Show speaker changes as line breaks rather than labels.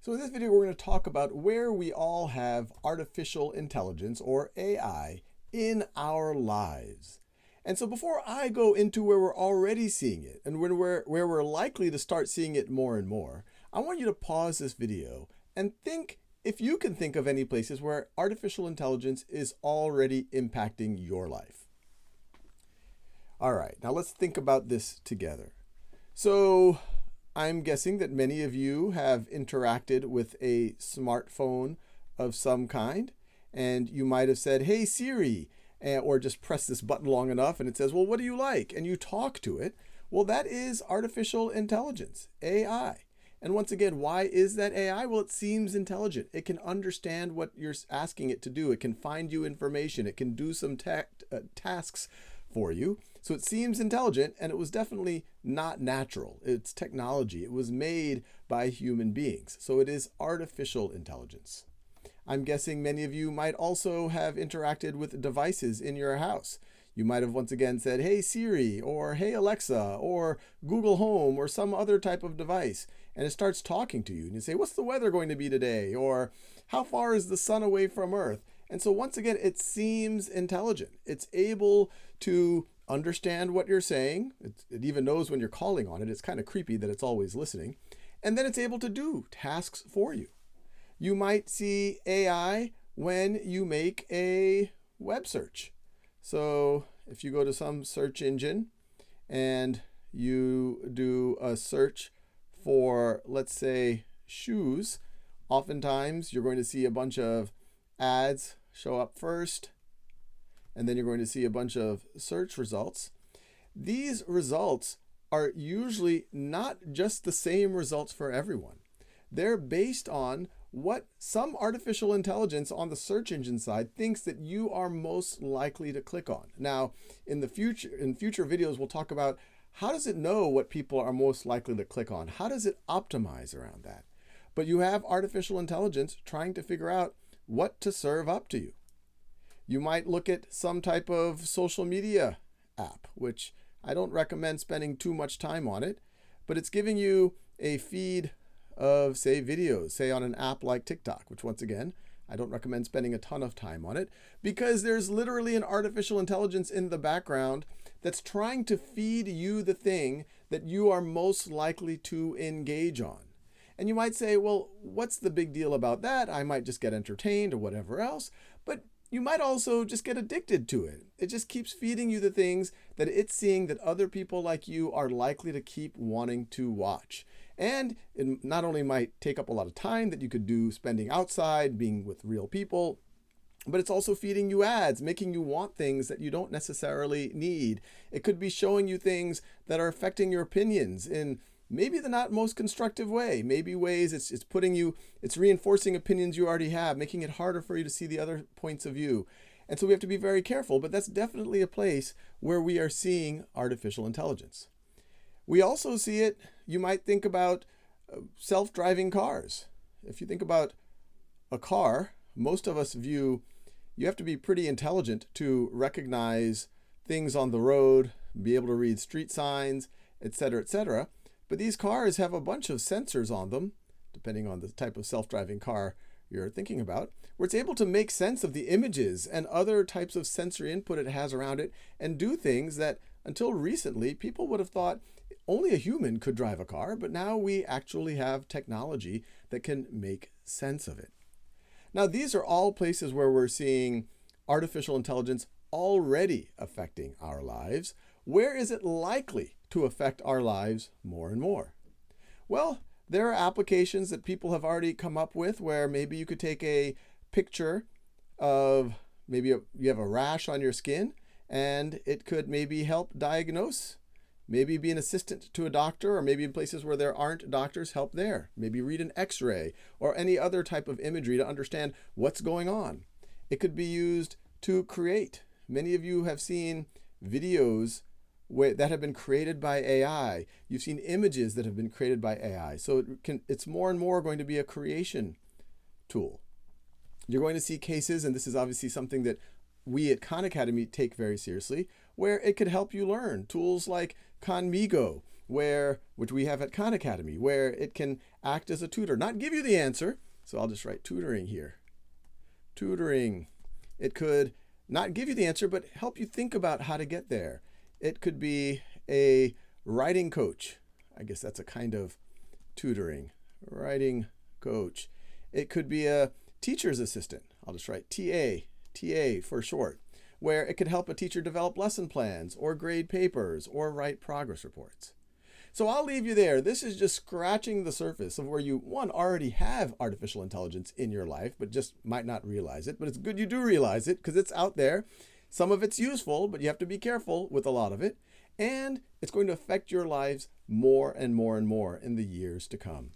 So in this video, we're going to talk about where we all have artificial intelligence, or AI, in our lives. And so before I go into where we're already seeing it and where we're likely to start seeing it more and more, I want you to pause this video and think if you can think of any places where artificial intelligence is already impacting your life. All right, now let's think about this together. So I'm guessing that many of you have interacted with a smartphone of some kind, and you might have said, "Hey Siri," or just press this button long enough and it says, "Well, what do you like?" And you talk to it. Well, that is artificial intelligence, AI. And once again, why is that AI? Well, it seems intelligent. It can understand what you're asking it to do. It can find you information. It can do some tasks for you. So it seems intelligent, and it was definitely not natural. It's technology. It was made by human beings. So it is artificial intelligence. I'm guessing many of you might also have interacted with devices in your house. You might have once again said, "Hey Siri," or "Hey Alexa," or Google Home, or some other type of device, and it starts talking to you. And you say, "What's the weather going to be today?" Or "How far is the sun away from Earth?" And so once again, it seems intelligent. It's able to understand what you're saying. It even knows when you're calling on it. It's kind of creepy that it's always listening. And then it's able to do tasks for you. You might see AI when you make a web search. So if you go to some search engine and you do a search for, let's say, shoes, oftentimes you're going to see a bunch of ads show up first, and then you're going to see a bunch of search results. These results are usually not just the same results for everyone. They're based on what some artificial intelligence on the search engine side thinks that you are most likely to click on. Now, in future videos, we'll talk about how does it know what people are most likely to click on? How does it optimize around that? But you have artificial intelligence trying to figure out what to serve up to you. You might look at some type of social media app, which I don't recommend spending too much time on it, but it's giving you a feed of, say, videos, say on an app like TikTok, which once again, I don't recommend spending a ton of time on it because there's literally an artificial intelligence in the background that's trying to feed you the thing that you are most likely to engage on. And you might say, "Well, what's the big deal about that? I might just get entertained or whatever else." But you might also just get addicted to it. It just keeps feeding you the things that it's seeing that other people like you are likely to keep wanting to watch. And it not only might take up a lot of time that you could do spending outside, being with real people, but it's also feeding you ads, making you want things that you don't necessarily need. It could be showing you things that are affecting your opinions in maybe the not most constructive way, maybe ways it's reinforcing opinions you already have, making it harder for you to see the other points of view. And so we have to be very careful, but that's definitely a place where we are seeing artificial intelligence. We also see it, you might think about self-driving cars. If you think about a car, most of us view you have to be pretty intelligent to recognize things on the road, be able to read street signs, etc., etc. But these cars have a bunch of sensors on them, depending on the type of self-driving car you're thinking about, where it's able to make sense of the images and other types of sensory input it has around it and do things that until recently people would have thought only a human could drive a car, but now we actually have technology that can make sense of it. Now, these are all places where we're seeing artificial intelligence already affecting our lives. Where is it likely to affect our lives more and more? Well, there are applications that people have already come up with where maybe you could take a picture of you have a rash on your skin, and it could maybe help diagnose, maybe be an assistant to a doctor, or maybe in places where there aren't doctors, help there. Maybe read an x-ray or any other type of imagery to understand what's going on. It could be used to create. Many of you have seen videos that have been created by AI. You've seen images that have been created by AI. So it's more and more going to be a creation tool. You're going to see cases, and this is obviously something that we at Khan Academy take very seriously, where it could help you learn. Tools like Khanmigo which we have at Khan Academy, where it can act as a tutor, not give you the answer. So I'll just write tutoring here. Tutoring. It could not give you the answer, but help you think about how to get there. It could be a writing coach. I guess that's a kind of tutoring. Writing coach. It could be a teacher's assistant. I'll just write TA for short, where it could help a teacher develop lesson plans or grade papers or write progress reports. So I'll leave you there. This is just scratching the surface of where you, one, already have artificial intelligence in your life, but just might not realize it. But it's good you do realize it because it's out there. Some of it's useful, but you have to be careful with a lot of it. And it's going to affect your lives more and more and more in the years to come.